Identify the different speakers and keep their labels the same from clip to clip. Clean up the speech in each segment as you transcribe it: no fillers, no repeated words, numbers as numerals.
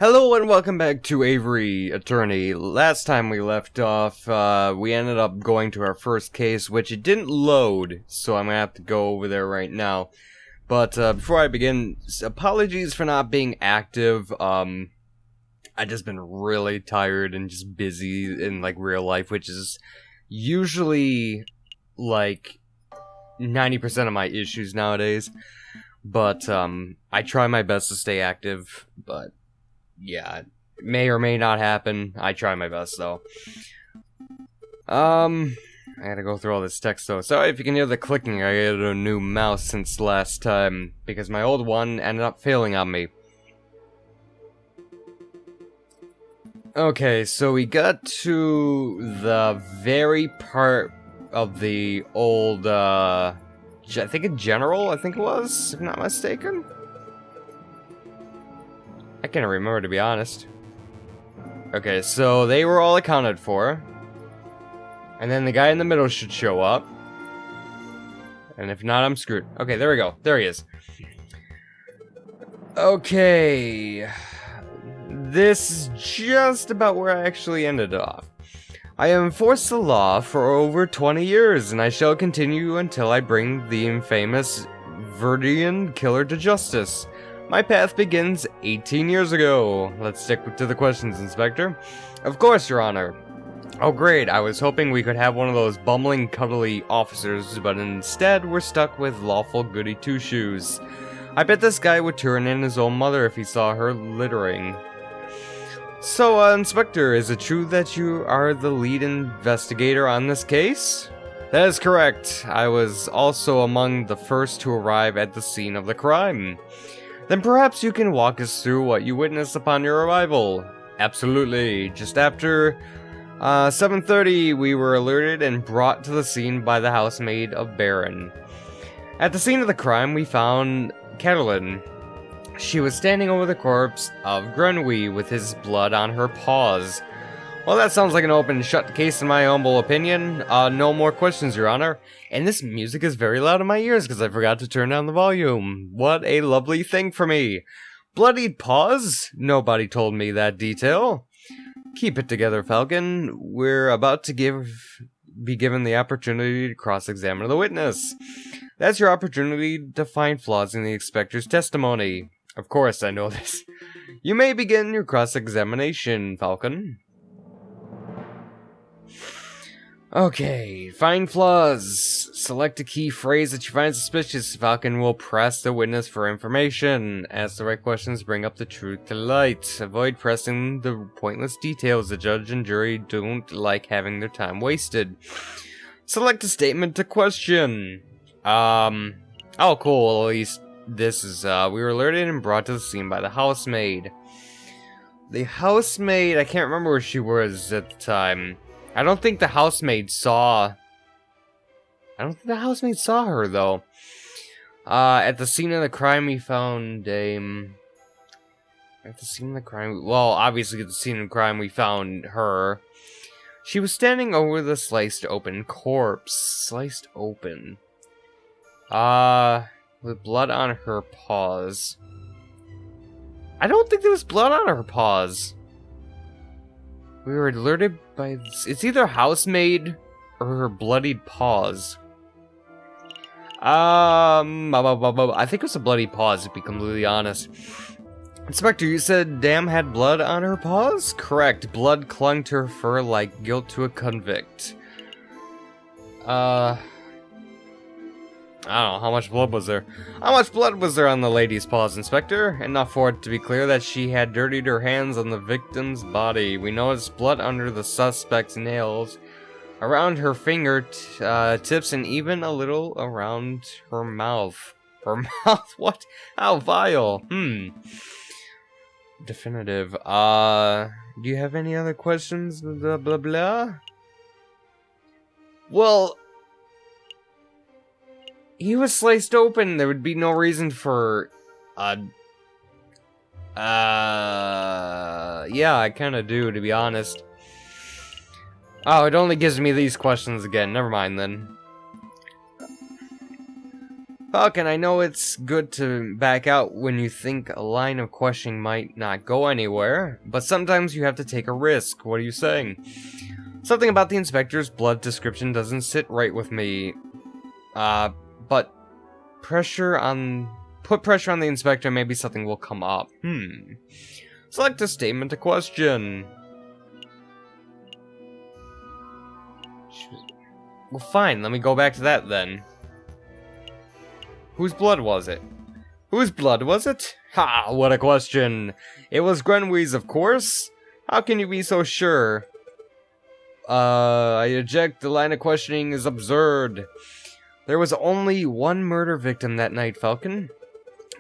Speaker 1: Hello and welcome back to Aviary, Attorney. Last time we left off, we ended up going to our first case, which it didn't load, so I'm gonna have to go over there right now. But before I begin, apologies for not being active. I just been really tired and just busy in like real life, which is usually like 90% of my issues nowadays. But I try my best to stay active, but yeah, it may or may not happen. I try my best, though. I gotta go through all this text, though. Sorry if you can hear the clicking. I got a new mouse since last time, because my old one ended up failing on me. Okay, so we got to the very part of the old, I think a general, I think it was, if not mistaken. I can't remember, to be honest. Okay, so they were all accounted for. And then the guy in the middle should show up. And if not, I'm screwed. Okay, there we go. There he is. Okay. This is just about where I actually ended off. I have enforced the law for over 20 years, and I shall continue until I bring the infamous Verdian killer to justice. My path begins 18 years ago. Let's stick to the questions, Inspector. Of course, Your Honor. Oh great, I was hoping we could have one of those bumbling, cuddly officers, but instead we're stuck with lawful goody two-shoes. I bet this guy would turn in his own mother if he saw her littering. So, Inspector, is it true that you are the lead investigator on this case? That is correct. I was also among the first to arrive at the scene of the crime. Then perhaps you can walk us through what you witnessed upon your arrival. Absolutely. Just after 7:30, we were alerted and brought to the scene by the housemaid of Baron. At the scene of the crime, we found Catalin. She was standing over the corpse of Grenouille with his blood on her paws. Well, that sounds like an open and shut case in my humble opinion. No more questions, Your Honor. And this music is very loud in my ears because I forgot to turn down the volume. What a lovely thing for me. Bloodied paws? Nobody told me that detail. Keep it together, Falcon. We're about to be given the opportunity to cross-examine the witness. That's your opportunity to find flaws in the inspector's testimony. Of course, I know this. You may begin your cross-examination, Falcon. Okay, find flaws. Select a key phrase that you find suspicious. Falcon will press the witness for information. Ask the right questions, bring up the truth to light. Avoid pressing the pointless details. The judge and jury don't like having their time wasted. Select a statement to question. Oh cool, at least this is, we were alerted and brought to the scene by the housemaid. The housemaid, I can't remember where she was at the time. I don't think the housemaid saw her, though. At the scene of the crime, we found well, obviously at the scene of the crime, we found her. She was standing over the sliced open corpse. Sliced open. With blood on her paws. I don't think there was blood on her paws. We were alerted by... It's either housemaid or her bloodied paws. I think it was a bloody paws, to be completely honest. Inspector, you said Dam had blood on her paws? Correct. Blood clung to her fur like guilt to a convict. I don't know, how much blood was there? How much blood was there on the lady's paws, Inspector? Enough for it to be clear that she had dirtied her hands on the victim's body. We noticed blood under the suspect's nails, around her fingertips, and even a little around her mouth. Her mouth? What? How vile. Definitive. Do you have any other questions? Blah, blah, blah? Well... He was sliced open. There would be no reason for, yeah, I kind of do, to be honest. Oh, it only gives me these questions again. Never mind, then. Falcon, I know it's good to back out when you think a line of questioning might not go anywhere, but sometimes you have to take a risk. What are you saying? Something about the inspector's blood description doesn't sit right with me. But put pressure on the inspector, maybe something will come up. Select a statement to question. Well, fine, let me go back to that then. Whose blood was it? Whose blood was it? Ha, what a question. It was Grenouille's, of course. How can you be so sure? I eject, the line of questioning is absurd. There was only one murder victim that night, Falcon.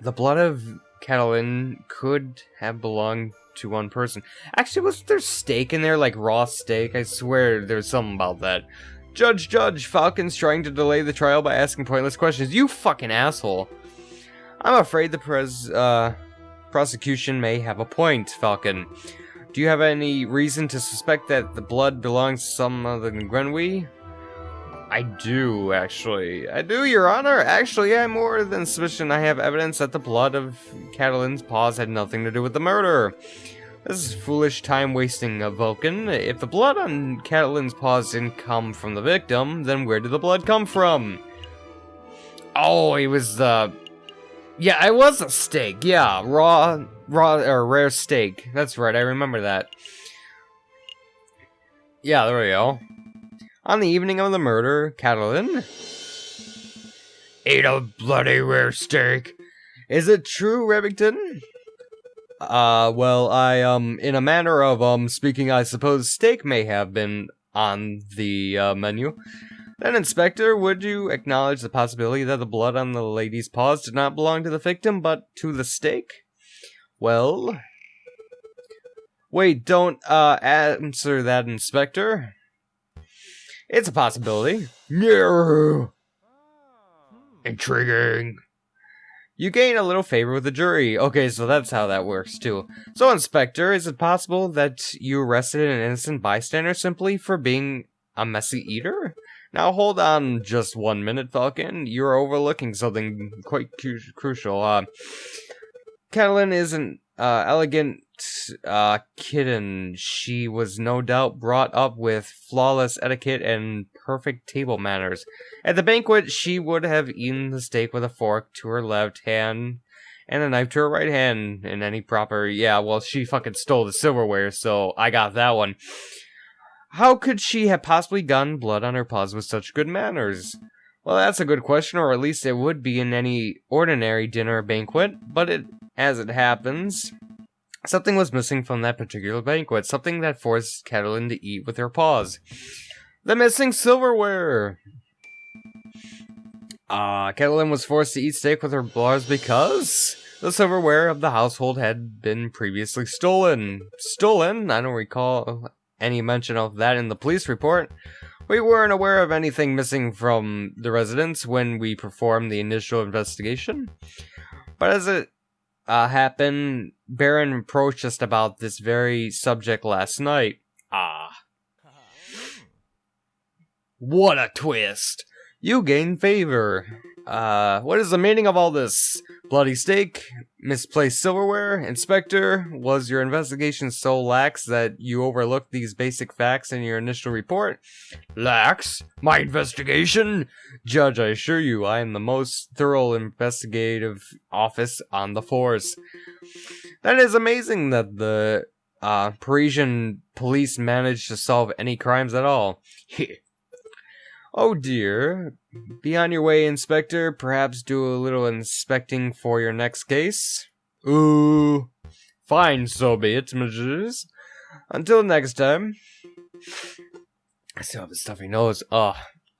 Speaker 1: The blood of Catalin could have belonged to one person. Actually, was there steak in there, like raw steak? I swear there's something about that. Judge, Falcon's trying to delay the trial by asking pointless questions. You fucking asshole. I'm afraid the prosecution may have a point, Falcon. Do you have any reason to suspect that the blood belongs to some other than Grenouille? I do, actually. I do, Your Honor. Actually, I have more than suspicion. I have evidence that the blood of Catalin's Paws had nothing to do with the murder. This is foolish time wasting, Vulcan. If the blood on Catalin's Paws didn't come from the victim, then where did the blood come from? Oh, it was the... Yeah, it was a steak. Yeah, raw or rare steak. That's right, I remember that. Yeah, there we go. On the evening of the murder, Catalin ate a bloody rare steak. Is it true, Remington? Well, in a manner of, speaking, I suppose steak may have been on the, menu. Then, Inspector, would you acknowledge the possibility that the blood on the lady's paws did not belong to the victim, but to the steak? Well... Wait, don't, answer that, Inspector. It's a possibility. No. Intriguing. You gain a little favor with the jury. Okay, so that's how that works, too. So, Inspector, is it possible that you arrested an innocent bystander simply for being a messy eater? Now, hold on just 1 minute, Falcon. You're overlooking something quite crucial. Catalin is an elegant kitten. She was no doubt brought up with flawless etiquette and perfect table manners. At the banquet, she would have eaten the steak with a fork to her left hand and a knife to her right hand in any proper... Yeah, well, she fucking stole the silverware, so I got that one. How could she have possibly gotten blood on her paws with such good manners? Well, that's a good question, or at least it would be in any ordinary dinner or banquet, but as it happens, something was missing from that particular banquet, something that forced Catalin to eat with her paws. The missing silverware! Catalin was forced to eat steak with her paws because the silverware of the household had been previously stolen. Stolen? I don't recall any mention of that in the police report. We weren't aware of anything missing from the residence when we performed the initial investigation. But as it happened, Baron approached us about this very subject last night. What a twist! You gain favor. What is the meaning of all this? Bloody steak? Misplaced silverware? Inspector, was your investigation so lax that you overlooked these basic facts in your initial report? Lax? My investigation? Judge, I assure you, I am the most thorough investigative office on the force. That is amazing that the Parisian police managed to solve any crimes at all. Oh dear. Be on your way, Inspector. Perhaps do a little inspecting for your next case. Ooh. Fine, so be it, messieurs. Until next time. I still have a stuffy nose.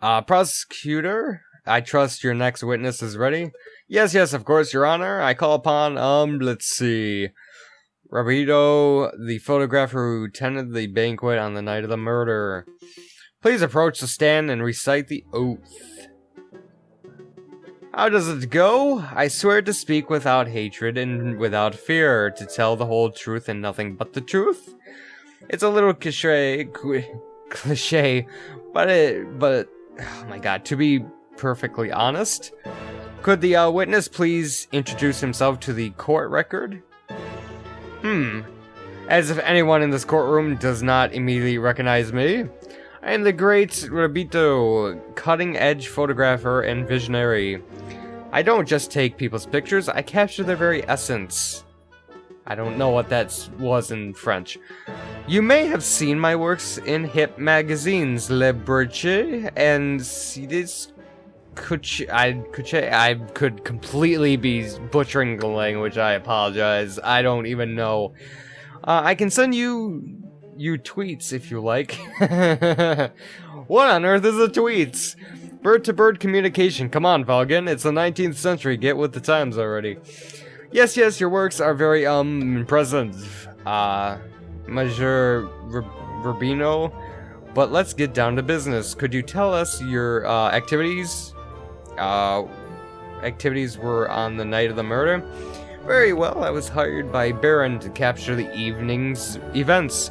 Speaker 1: Prosecutor, I trust your next witness is ready? Yes, of course, Your Honor. I call upon, let's see. Rabido, the photographer who attended the banquet on the night of the murder. Please approach the stand and recite the oath. How does it go? I swear to speak without hatred and without fear, to tell the whole truth and nothing but the truth. It's a little cliche, but oh my god, to be perfectly honest, Could the witness please introduce himself to the court record? As if anyone in this courtroom does not immediately recognize me. I am the great Rabito, cutting-edge photographer and visionary. I don't just take people's pictures, I capture their very essence. I don't know what that was in French. You may have seen my works in hip magazines, Le Brunche and Cedis. I could completely be butchering the language, I apologize. I don't even know. I can send you tweets if you like. What on earth is a tweets? Bird-to-bird communication. Come on, Falcon. It's the 19th century. Get with the times already. Yes, your works are very, impressive. Monsieur Rubino. But let's get down to business. Could you tell us your, activities? Activities were on the night of the murder? Very well, I was hired by Baron to capture the evening's events.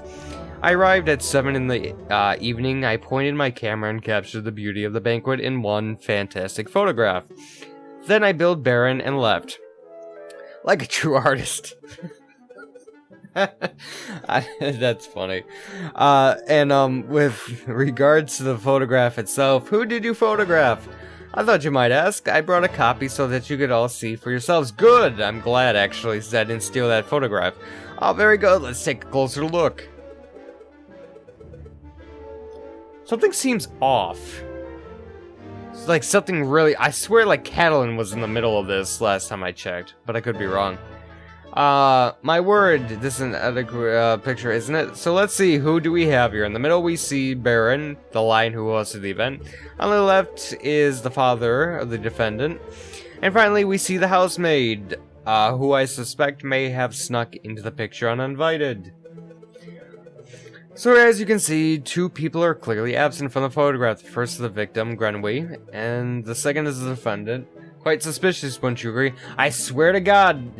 Speaker 1: I arrived at 7 in the evening. I pointed my camera and captured the beauty of the banquet in one fantastic photograph. Then I billed Baron and left. Like a true artist. That's funny. With regards to the photograph itself, who did you photograph? I thought you might ask. I brought a copy so that you could all see for yourselves. Good! I'm glad, actually, since I didn't steal that photograph. Oh, very good. Let's take a closer look. Something seems off. It's like something really... I swear like Catalan was in the middle of this last time I checked, but I could be wrong. My word, this is an adequate picture, isn't it? So let's see, who do we have here? In the middle we see Baron, the lion who hosted the event. On the left is the father of the defendant. And finally we see the housemaid, who I suspect may have snuck into the picture uninvited. So as you can see, two people are clearly absent from the photograph. The first is the victim, Grenouille, and the second is the defendant. Quite suspicious, wouldn't you agree? I swear to God,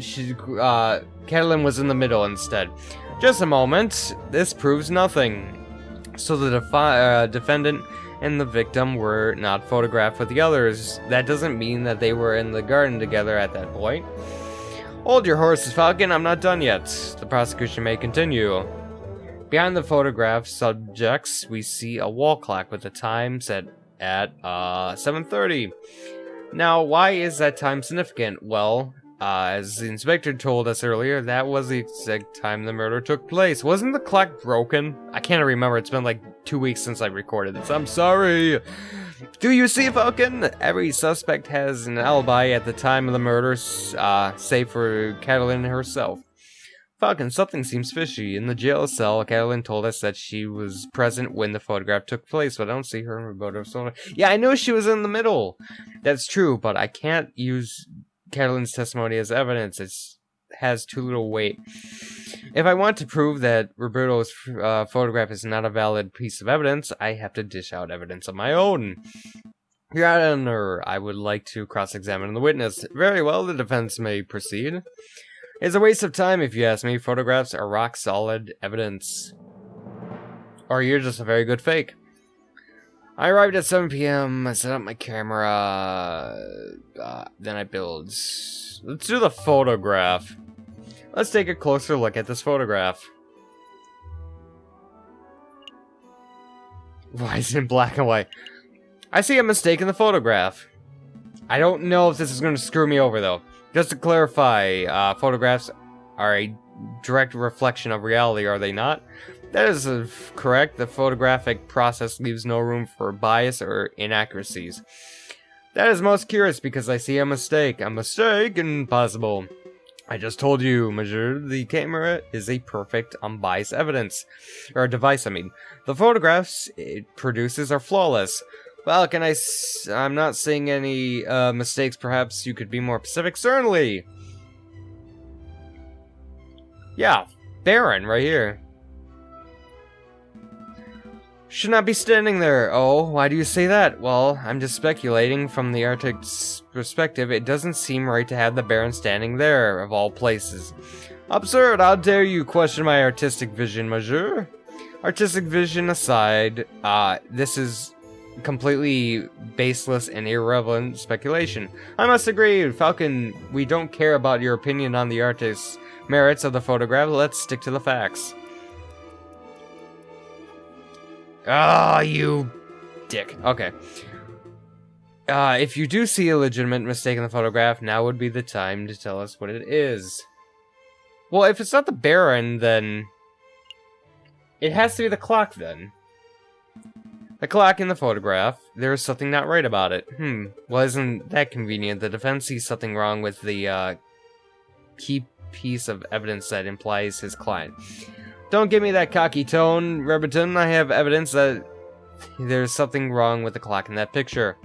Speaker 1: Catalan was in the middle instead. Just a moment. This proves nothing. So the defendant and the victim were not photographed with the others. That doesn't mean that they were in the garden together at that point. Hold your horses, Falcon. I'm not done yet. The prosecution may continue. Behind the photograph subjects, we see a wall clock with the time set at 7:30. Now, why is that time significant? Well, as the inspector told us earlier, that was the exact time the murder took place. Wasn't the clock broken? I can't remember. It's been like 2 weeks since I recorded this. I'm sorry. Do you see, Falcon? Every suspect has an alibi at the time of the murder, save for Catalan herself. Falcon, something seems fishy. In the jail cell, Catalan told us that she was present when the photograph took place, but I don't see her in the photo. Yeah, I know she was in the middle. That's true, but I can't use Catalan's testimony as evidence. It has too little weight. If I want to prove that Roberto's photograph is not a valid piece of evidence, I have to dish out evidence of my own. Your Honor, I would like to cross-examine the witness. Very well, the defense may proceed. It's a waste of time if you ask me. Photographs are rock-solid evidence. Or you're just a very good fake. I arrived at 7 p.m. I set up my camera. Then I build. Let's do the photograph. Let's take a closer look at this photograph. Why is it in black and white? I see a mistake in the photograph. I don't know if this is going to screw me over, though. Just to clarify, photographs are a direct reflection of reality, are they not? That is correct. The photographic process leaves no room for bias or inaccuracies. That is most curious because I see a mistake. A mistake? Impossible. I just told you, Monsieur, the camera is a perfect, unbiased evidence. Or device, I mean. The photographs it produces are flawless. Well, I'm not seeing any mistakes. Perhaps you could be more specific. Certainly. Yeah, Baron, right here. Should not be standing there. Oh, why do you say that? Well, I'm just speculating from the artist's perspective. It doesn't seem right to have the Baron standing there, of all places. Absurd! How dare you question my artistic vision, Monsieur? Artistic vision aside, this is completely baseless and irrelevant speculation. I must agree, Falcon, we don't care about your opinion on the artist's merits of the photograph. Let's stick to the facts. Ah, you dick. Okay. If you do see a legitimate mistake in the photograph, now would be the time to tell us what it is. Well, if it's not the Baron, then it has to be the clock, then. The clock in the photograph, there is something not right about it. Well, isn't that convenient? The defense sees something wrong with the key piece of evidence that implies his client. Don't give me that cocky tone, Remington. I have evidence that there's something wrong with the clock in that picture.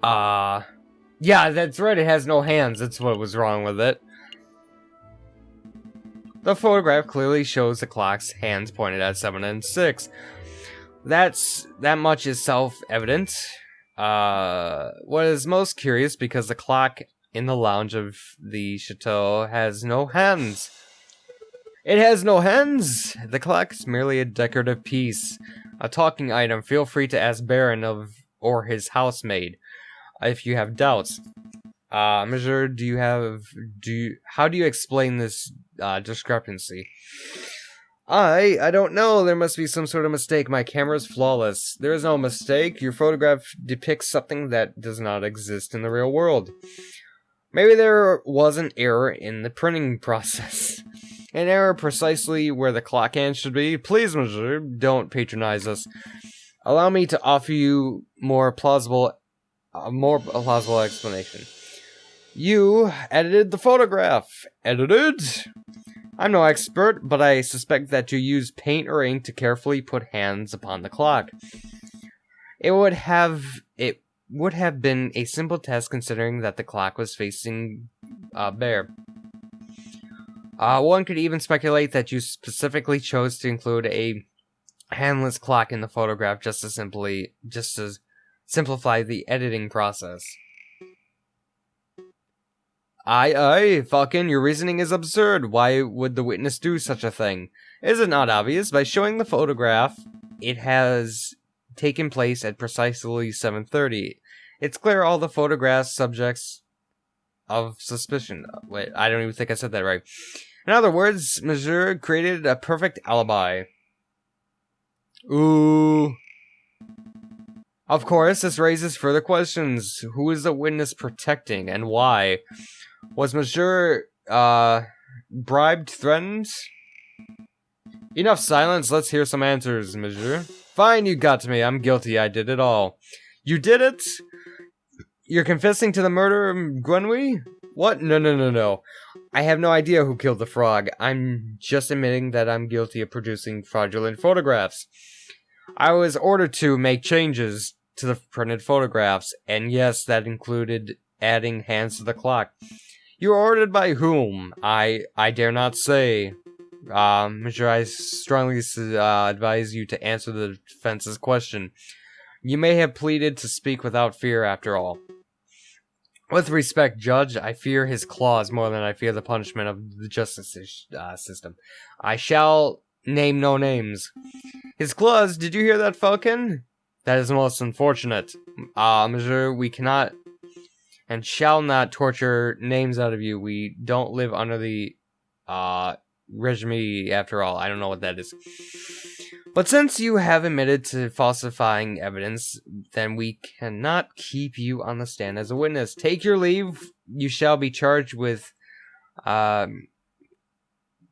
Speaker 1: Yeah, that's right, it has no hands. That's what was wrong with it. The photograph clearly shows the clock's hands pointed at 7 and 6. That much is self-evident. What is most curious, because the clock in the lounge of the chateau has no hands. It has no hands! The clock is merely a decorative piece, a talking item. Feel free to ask Baron or his housemaid if you have doubts. Monsieur, how do you explain this discrepancy? I don't know. There must be some sort of mistake. My camera's flawless. There is no mistake. Your photograph depicts something that does not exist in the real world. Maybe there was an error in the printing process. An error precisely where the clock hand should be. Please, monsieur, don't patronize us. Allow me to offer you a more plausible explanation. You edited the photograph. Edited? I'm no expert, but I suspect that you used paint or ink to carefully put hands upon the clock. It would have been a simple test, considering that the clock was facing bare. One could even speculate that you specifically chose to include a handless clock in the photograph just to simplify the editing process. Aye, Falcon, your reasoning is absurd. Why would the witness do such a thing? Is it not obvious? By showing the photograph, it has taken place at precisely 7:30. It's clear all the photographs subjects of suspicion. Wait, I don't even think I said that right. In other words, Monsieur created a perfect alibi. Ooh. Of course, this raises further questions. Who is the witness protecting, and why? Was Monsieur, bribed, threatened? Enough silence, let's hear some answers, Monsieur. Fine, you got to me, I'm guilty, I did it all. You did it? You're confessing to the murder of Gwenwy? What? No. I have no idea who killed the frog. I'm just admitting that I'm guilty of producing fraudulent photographs. I was ordered to make changes to the printed photographs, and yes, that included adding hands to the clock. You were ordered by whom? I dare not say. Monsieur, I strongly advise you to answer the defense's question. You may have pleaded to speak without fear, after all. With respect, Judge, I fear his claws more than I fear the punishment of the justice system. I shall name no names. His claws, did you hear that, Falcon? That is most unfortunate. Monsieur, we cannot and shall not torture names out of you. We don't live under the, regime, after all. I don't know what that is. But since you have admitted to falsifying evidence, then we cannot keep you on the stand as a witness. Take your leave. You shall be charged with,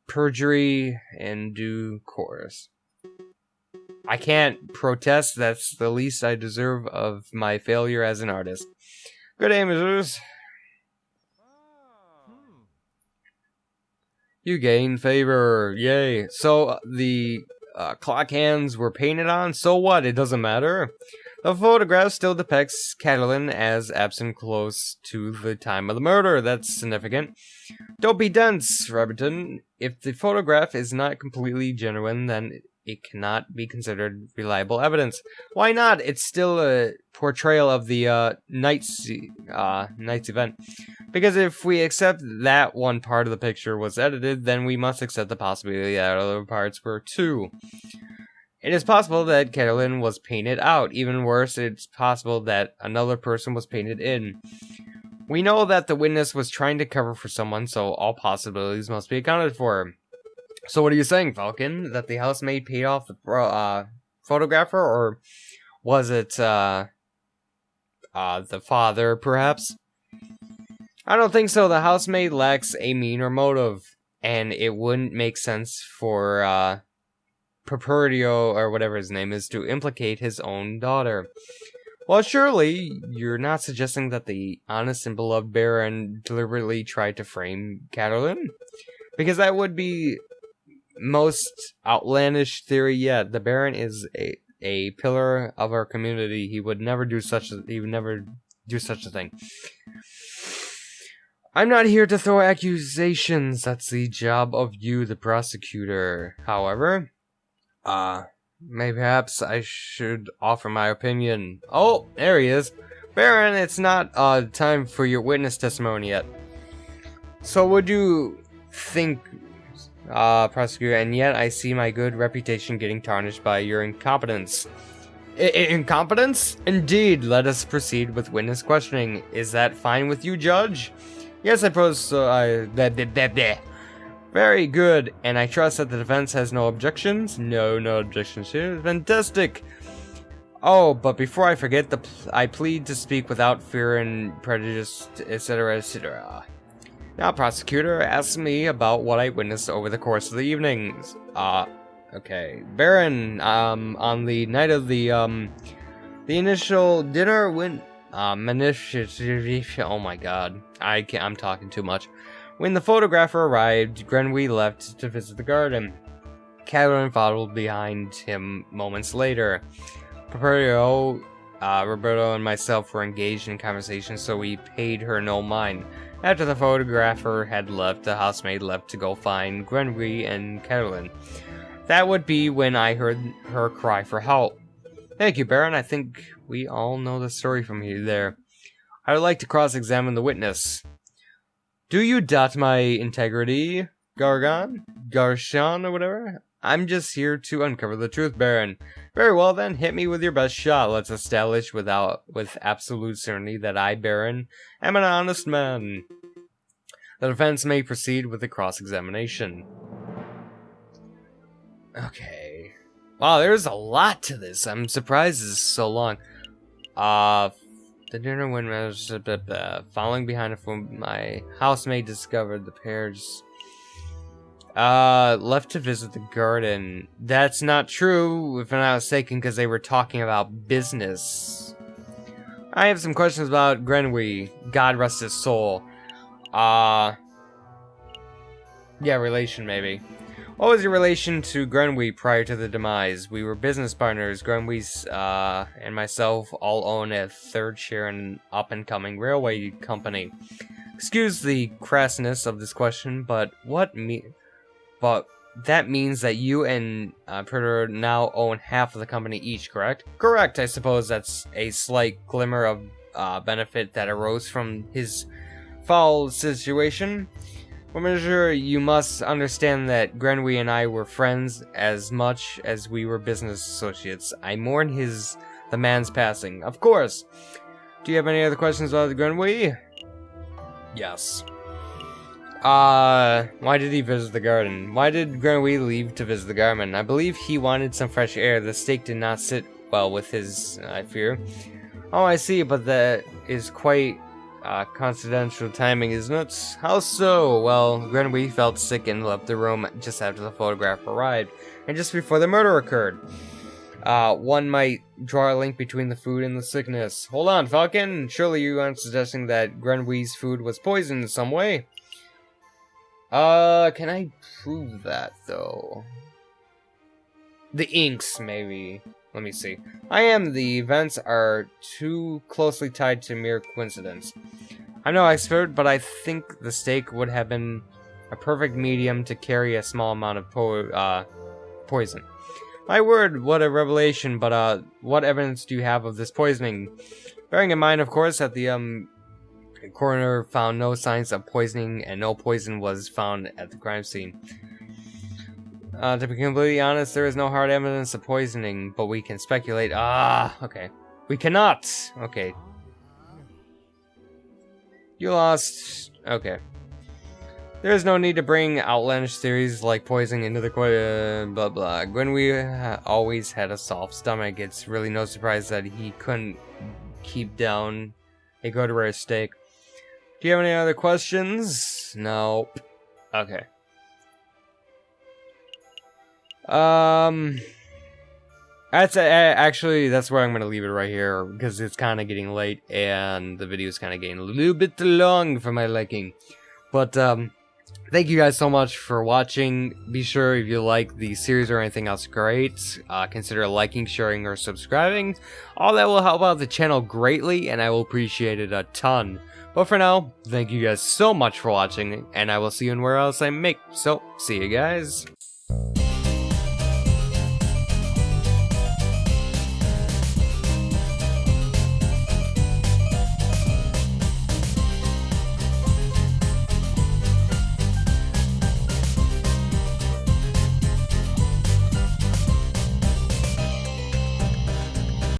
Speaker 1: perjury in due course. I can't protest. That's the least I deserve of my failure as an artist. Good day, messieurs. You gain favor. Yay. So, the clock hands were painted on. So what? It doesn't matter. The photograph still depicts Catalan as absent close to the time of the murder. That's significant. Don't be dense, Remington. If the photograph is not completely genuine, then it cannot be considered reliable evidence. Why not? It's still a portrayal of the night's event. Because if we accept that one part of the picture was edited, then we must accept the possibility that other parts were too. It is possible that Carolyn was painted out. Even worse, it's possible that another person was painted in. We know that the witness was trying to cover for someone, so all possibilities must be accounted for. So what are you saying, Falcon? That the housemaid paid off the photographer, or was it the father, perhaps? I don't think so. The housemaid lacks a meaner motive, and it wouldn't make sense for Properio, or whatever his name is, to implicate his own daughter. Well, surely you're not suggesting that the honest and beloved Baron deliberately tried to frame Carolyn? Because that would be most outlandish theory yet. The Baron is a pillar of our community. He would never do such a thing. I'm not here to throw accusations. That's the job of you, the prosecutor. However, maybe I should offer my opinion. Oh, there he is. Baron, it's not time for your witness testimony yet. So would you think, prosecutor, and yet I see my good reputation getting tarnished by your incompetence. Incompetence? Indeed, let us proceed with witness questioning. Is that fine with you, Judge? Yes, I suppose so. Very good, and I trust that the defense has no objections? No objections here. Fantastic! Oh, but before I forget, I plead to speak without fear and prejudice, etc., etc. Now, prosecutor, ask me about what I witnessed over the course of the evenings. Okay. Baron, on the night of the initial dinner when, oh my god. I'm talking too much. When the photographer arrived, Grenouille left to visit the garden. Carolyn followed behind him moments later. Properio, Roberto, and myself were engaged in conversation, so we paid her no mind. After the photographer had left, the housemaid left to go find Grenouille and Carolyn. That would be when I heard her cry for help. Thank you, Baron. I think we all know the story from here there. I would like to cross-examine the witness. Do you doubt my integrity, Garchon, or whatever? I'm just here to uncover the truth, Baron. Very well then, hit me with your best shot. Let's establish with absolute certainty that I, Baron, am an honest man. The defense may proceed with the cross-examination. Okay. Wow, there's a lot to this. I'm surprised it's so long. The dinner when following behind my housemaid discovered the pairs left to visit the garden. That's not true, if I'm not mistaken, because they were talking about business. I have some questions about Grenouille. God rest his soul. Yeah, relation maybe. What was your relation to Grenouille prior to the demise? We were business partners. Grenouille and myself all own a third share in an up-and-coming railway company. Excuse the crassness of this question, but that means that you and Predator now own half of the company each, correct? Correct. I suppose that's a slight glimmer of benefit that arose from his foul situation. Well, Monsieur, you must understand that Grenouille and I were friends as much as we were business associates. I mourn the man's passing. Of course. Do you have any other questions about Grenouille? Yes. Why did he visit the garden? Why did Grenouille leave to visit the garden? I believe he wanted some fresh air. The steak did not sit well with his, I fear. Oh, I see, but that is quite confidential timing, isn't it? How so? Well, Grenouille felt sick and left the room just after the photograph arrived, and just before the murder occurred. One might draw a link between the food and the sickness. Hold on, Falcon. Surely you aren't suggesting that Grenouille's food was poisoned in some way? Can I prove that, though? The inks, maybe. Let me see. The events are too closely tied to mere coincidence. I'm no expert, but I think the steak would have been a perfect medium to carry a small amount of poison. My word, what a revelation, but what evidence do you have of this poisoning? Bearing in mind, of course, that the coroner found no signs of poisoning and no poison was found at the crime scene. To be completely honest, there is no hard evidence of poisoning, but we can speculate. Ah, okay. We cannot! Okay. You lost. Okay. There is no need to bring outlandish theories like poisoning into the blah blah. When we always had a soft stomach, it's really no surprise that he couldn't keep down a good rare steak. Do you have any other questions? No. Okay. That's where I'm gonna leave it right here because it's kind of getting late and the video is kind of getting a little bit too long for my liking. But thank you guys so much for watching. Be sure if you like the series or anything else, great. Consider liking, sharing, or subscribing. All that will help out the channel greatly, and I will appreciate it a ton. But for now, thank you guys so much for watching, and I will see you anywhere else I make. So, see you guys.